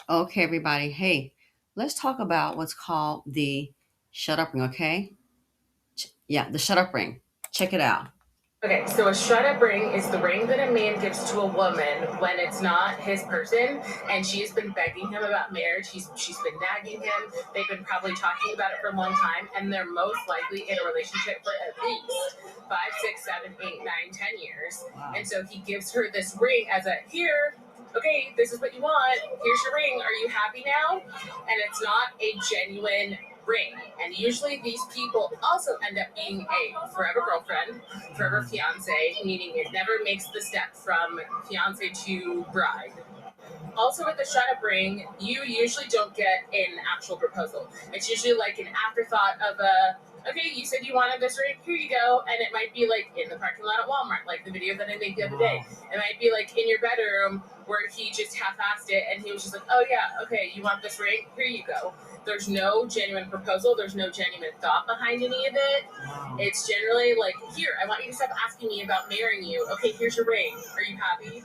Okay, everybody. Hey, let's talk about what's called the shut up ring, okay? Yeah, the shut up ring. Check it out. Okay, so a shut up ring is the ring that a man gives to a woman when it's not his person, and she's been begging him about marriage. She's been nagging him. They've been probably talking about it for a long time, and they're most likely in a relationship for at least 5, 6, 7, 8, 9, 10 years. Wow. And so he gives her this ring as a here. Okay, this is what you want. Here's your ring. Are you happy now? And it's not a genuine ring. And usually these people also end up being a forever girlfriend, forever fiance, meaning it never makes the step from fiance to bride. Also, with the shut up ring, you usually don't get an actual proposal. It's usually like an afterthought of a, okay, you said you wanted this ring, here you go. And it might be like in the parking lot at Walmart, like the video that I made the other day. It might be like in your bedroom where he just half assed it and he was just like, oh yeah, okay, you want this ring? Here you go. There's no genuine proposal, there's no genuine thought behind any of it. It's generally like, here, I want you to stop asking me about marrying you. Okay, here's your ring. Are you happy?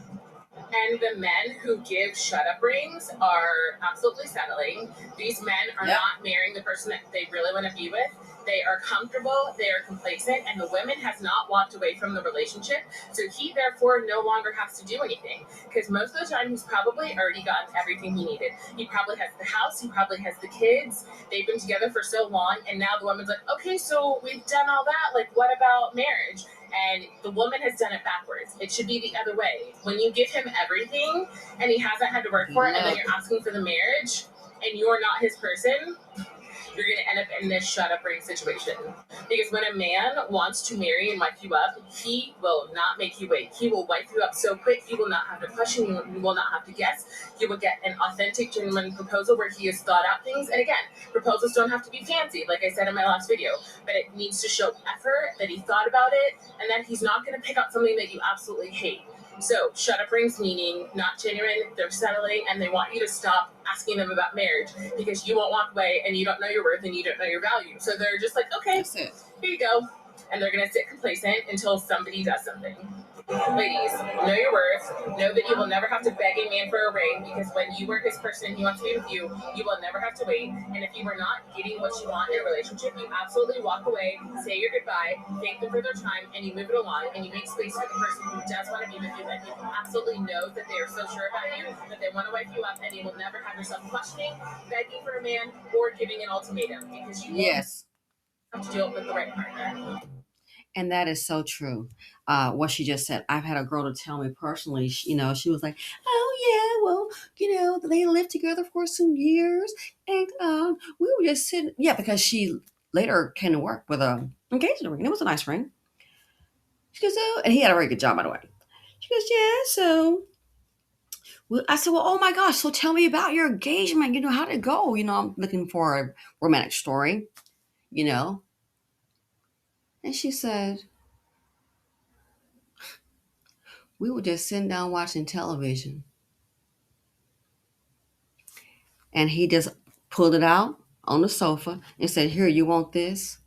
And the men who give shut up rings are absolutely settling. These men are Yep. not marrying the person that they really want to be with. They are comfortable, they are complacent, and the woman has not walked away from the relationship. So he therefore no longer has to do anything. Because most of the time he's probably already gotten everything he needed. He probably has the house, he probably has the kids. They've been together for so long, and now the woman's like, okay, so we've done all that. Like, what about marriage? And the woman has done it backwards. It should be the other way. When you give him everything and he hasn't had to work for it, and then you're asking for the marriage and you're not his person, you're going to end up in this shut up ring situation. Because when a man wants to marry and wife you up, he will not make you wait. He will wife you up so quick, you will not have to question, you will not have to guess. You will get an authentic, genuine proposal where he has thought out things. And again, proposals don't have to be fancy, like I said in my last video, but it needs to show effort, that he thought about it, and that he's not going to pick out something that you absolutely hate. So, shut up rings meaning not genuine, they're settling, and they want you to stop asking them about marriage because you won't walk away and you don't know your worth and you don't know your value. So they're just like, okay, That's it. here you go. And they're going to sit complacent until somebody does something. Ladies, know your worth. Know that you will never have to beg a man for a ring because when you are his person and he wants to be with you, you will never have to wait. And if you are not getting what you want in a relationship, you absolutely walk away, say your goodbye, thank them for their time, and you move it along and you make space for the person who does want to be with you and who absolutely knows that they are so sure about you that they want to wife you up and you will never have yourself questioning, begging for a man, or giving an ultimatum because you will Yes. have to do it with the right partner. And that is so true. What she just said. I've had a girl to tell me personally, she was like, oh, yeah, well, they lived together for some years. And we were just sitting. Yeah, because she later came to work with a engagement ring. It was a nice ring. She goes, oh, and he had a very good job, by the way. She goes, yeah, so I said, well, oh my gosh, so tell me about your engagement. How did it go? I'm looking for a romantic story, you know. And she said, we were just sitting down watching television. And he just pulled it out on the sofa and said, here, you want this?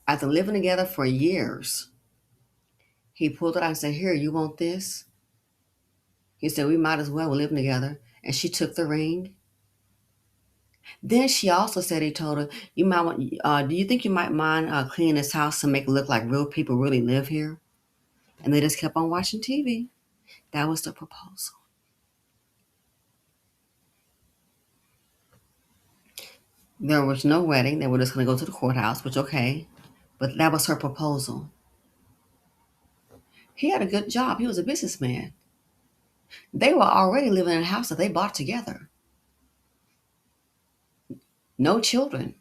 After living together for years, he pulled it out and said, here, you want this? He said, we might as well. We're living together. And she took the ring. Then she also said, he told her, you might want, do you think you might mind cleaning this house to make it look like real people really live here? And they just kept on watching TV. That was the proposal. There was no wedding. They were just going to go to the courthouse, which, okay. But that was her proposal. He had a good job. He was a businessman. They were already living in a house that they bought together. No children.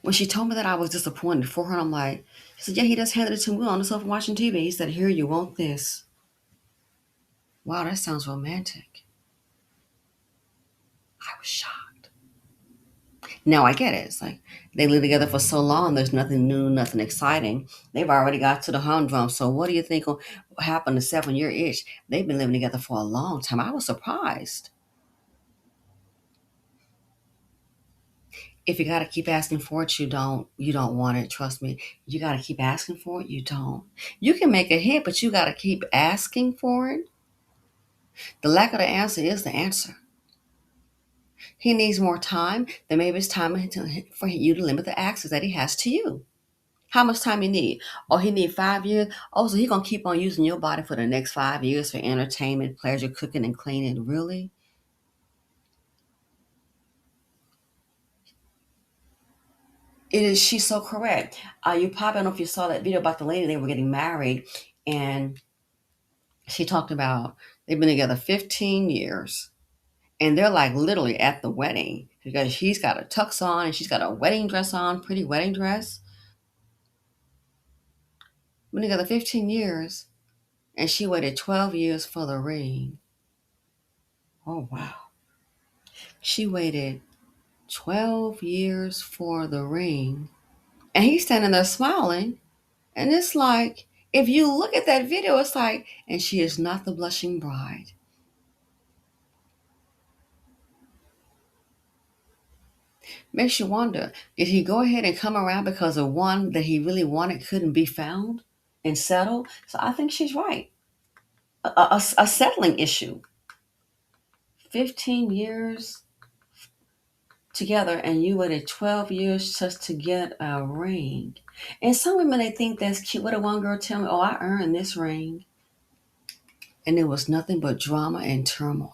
When she told me that, I was disappointed for her. I'm like, she said, yeah, he just handed it to me on the sofa watching TV. He said, here, you want this. Wow, that sounds romantic. I was shocked. Now I get it. It's like they lived together for so long. There's nothing new, nothing exciting. They've already got to the humdrum. So what do you think will happen to 7 year itch? They've been living together for a long time. I was surprised. If you got to keep asking for it, you don't want it. Trust me. You got to keep asking for it. You don't. You can make a hit, but you got to keep asking for it. The lack of the answer is the answer. He needs more time, then maybe it's time for you to limit the access that he has to you. How much time you need? Oh, he need 5 years. Oh, so he gonna keep on using your body for the next 5 years for entertainment, pleasure, cooking, and cleaning. Really? It is. She's so correct. You probably don't know if you saw that video about the lady, they were getting married, and she talked about they've been together 15 years, and they're like literally at the wedding because he's got a tux on and she's got a wedding dress on, pretty wedding dress. Been together 15 years, and she waited 12 years for the ring. Oh wow. She waited 12 years for the ring. And he's standing there smiling. And it's like, if you look at that video, it's like, and she is not the blushing bride. Makes you wonder, did he go ahead and come around because the one that he really wanted couldn't be found and settled? So I think she's right. A settling issue. 15 years together and you waited 12 years just to get a ring. And some women, they think that's cute. What did one girl tell me? Oh, I earned this ring. And it was nothing but drama and turmoil.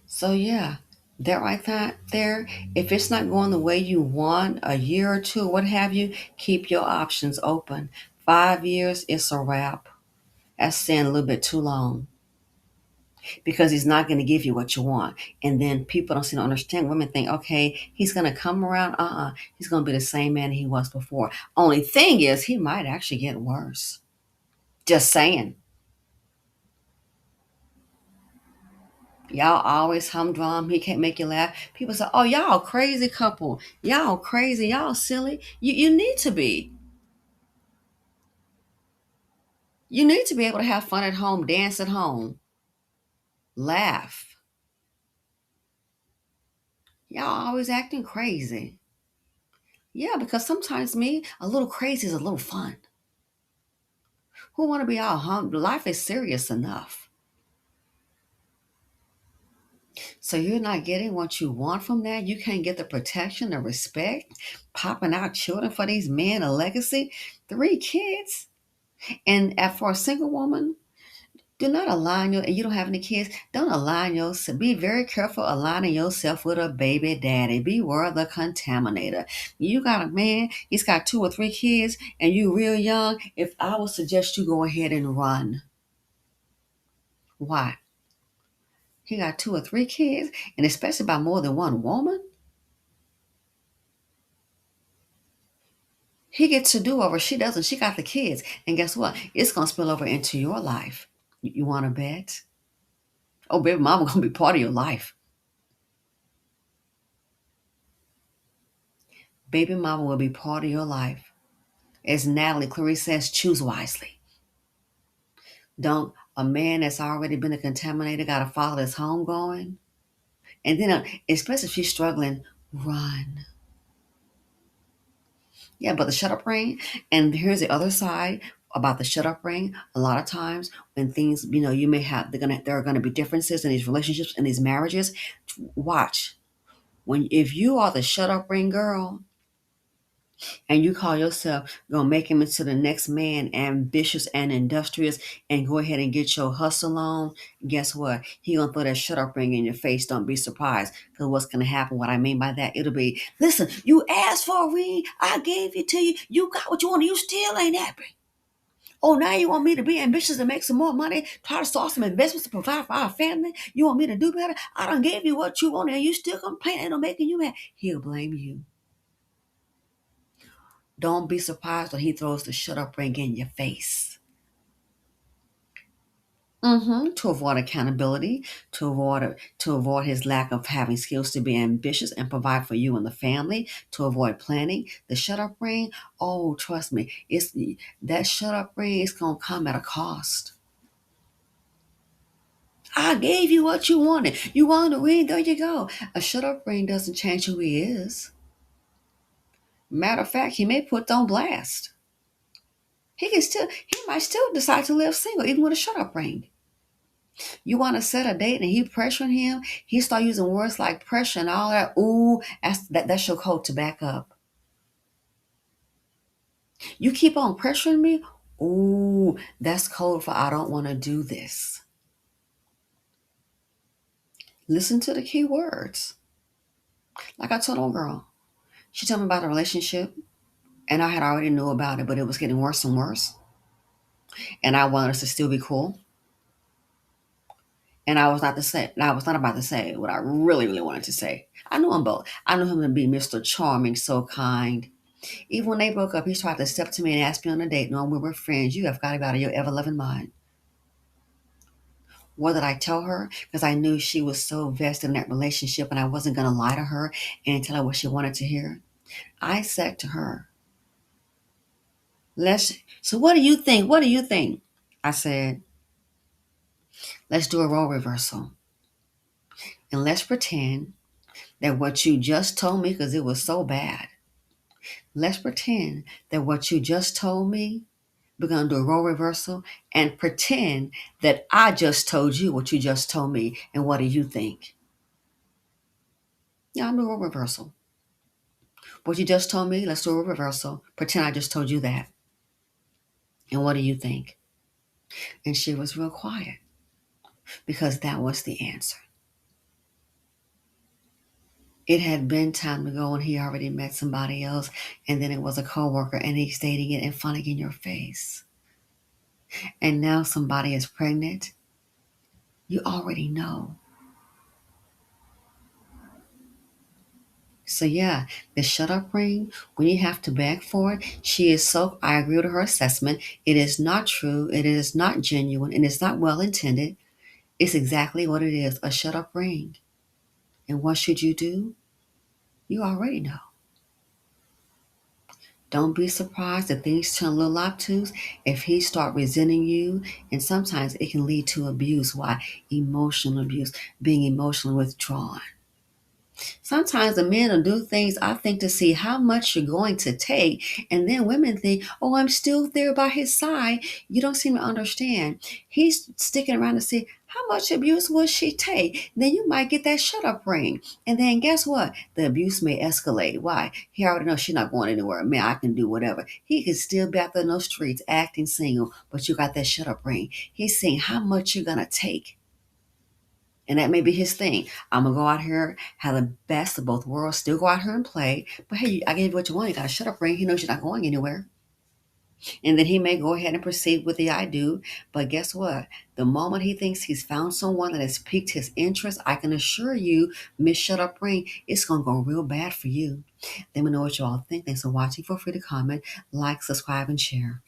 So yeah, that right there, if it's not going the way you want, a year or two, what have you, keep your options open. 5 years, it's a wrap. That's saying a little bit too long because he's not going to give you what you want. And then people don't seem to understand. Women think, okay, he's going to come around. He's going to be the same man he was before. Only thing is, he might actually get worse. Just saying. Y'all always humdrum. He can't make you laugh. People say, oh, y'all crazy couple. Y'all crazy. Y'all silly. You need to be. You need to be able to have fun at home, dance at home, laugh. Y'all always acting crazy. Yeah, because sometimes me, a little crazy is a little fun. Who want to be all hum? Life is serious enough. So you're not getting what you want from that. You can't get the protection, the respect, popping out children for these men, a legacy, 3 kids. And for a single woman, do not align and you don't have any kids, don't align yourself. Be very careful aligning yourself with a baby daddy. Beware the contaminator. You got a man, he's got 2 or 3 kids, and you real young. If I would suggest you go ahead and run. Why? He got 2 or 3 kids, and especially by more than one woman. He gets to do over. She doesn't. She got the kids. And guess what? It's gonna spill over into your life. You wanna bet? Oh, baby mama gonna be part of your life. Baby mama will be part of your life. As Natalie Clarice says, choose wisely. Don't a man that's already been a contaminator got to follow his home going? And then, especially if she's struggling, run. Yeah, but the shut up ring, and here's the other side about the shut up ring. A lot of times when things, you may have, there are gonna be differences in these relationships and these marriages. Watch. If you are the shut up ring girl, and you call yourself gonna make him into the next man, ambitious and industrious, and go ahead and get your hustle on, guess what? He gonna throw that shut up ring in your face. Don't be surprised, because what's gonna happen, what I mean by that, it'll be, listen, you asked for a ring, I gave it to you, you got what you wanted, you still ain't happy. Oh, now you want me to be ambitious and make some more money, try to start some investments to provide for our family? You want me to do better? I done gave you what you wanted and you still complaining on making you mad. He'll blame you. Don't be surprised when he throws the shut up ring in your face. To avoid accountability, to avoid his lack of having skills to be ambitious and provide for you and the family, to avoid planning. The shut up ring, oh, trust me, that shut up ring is gonna come at a cost. I gave you what you wanted. You wanted a ring, there you go. A shut up ring doesn't change who he is. Matter of fact, he may put on blast. He might still decide to live single, even with a shut up ring. You want to set a date and he pressuring him, he start using words like pressure and all that. Ooh, that's your code to back up. You keep on pressuring me. Ooh, that's code for I don't want to do this. Listen to the key words. Like I told old girl, she told me about the relationship, and I had already knew about it, but it was getting worse and worse. And I wanted us to still be cool. And I was not about to say what I really, really wanted to say. I knew him both. I knew him to be Mr. Charming, so kind. Even when they broke up, he tried to step to me and ask me on a date, knowing we were friends. You have got to be out of your ever loving mind. What did I tell her? Because I knew she was so vested in that relationship and I wasn't going to lie to her and tell her what she wanted to hear. I said to her, so what do you think? What do you think? I said, let's do a role reversal. And let's pretend that what you just told me, because it was so bad, let's pretend that what you just told me, we're going to do a role reversal and pretend that I just told you what you just told me. And what do you think? Yeah, I'll do a role reversal. What you just told me, let's do a reversal. Pretend I just told you that. And what do you think? And she was real quiet because that was the answer. It had been time to go and he already met somebody else. And then it was a coworker and he's dating it and funning in your face. And now somebody is pregnant. You already know. So yeah, the shut up ring, when you have to beg for it, I agree with her assessment. It is not true. It is not genuine and it's not well intended. It's exactly what it is, a shut up ring. And what should you do? You already know. Don't be surprised if things turn a little obtuse, if he start resenting you, and sometimes it can lead to abuse. Why? Emotional abuse, being emotionally withdrawn. Sometimes the men will do things, I think, to see how much you're going to take. And then women think, oh, I'm still there by his side. You don't seem to understand. He's sticking around to see how much abuse will she take. Then you might get that shut up ring. And then guess what? The abuse may escalate. Why? He already knows she's not going anywhere. Man, I can do whatever. He can still be out there in those streets acting single, but you got that shut up ring. He's saying how much you're going to take. And that may be his thing. I'm gonna go out here, have the best of both worlds, still go out here and play. But hey, I gave you what you want. You gotta shut up, ring. He knows you're not going anywhere. And then he may go ahead and proceed with the I do. But guess what? The moment he thinks he's found someone that has piqued his interest, I can assure you, Miss Shut Up Ring, it's gonna go real bad for you. Let me know what you all think. Thanks for watching. Feel free to comment, like, subscribe, and share.